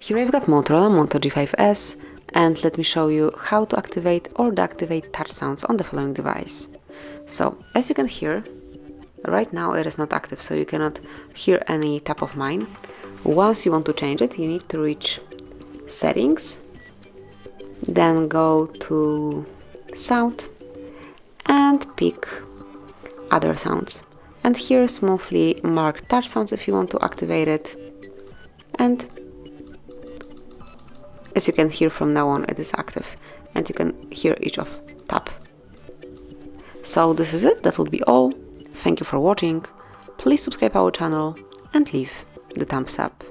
Here I've got Motorola Moto G5S, and let me show you how to activate or deactivate touch sounds on the following device. So, as you can hear, right now it is not active, so you cannot hear any tap of mine. Once you want to change it, you need to reach Settings, then go to Sound and pick Other Sounds. And here smoothly mark touch sounds if you want to activate it. And as you can hear from now on, it is active, and you can hear each of tap. So this is it, that would be all. Thank you for watching. Please subscribe our channel and leave the thumbs up.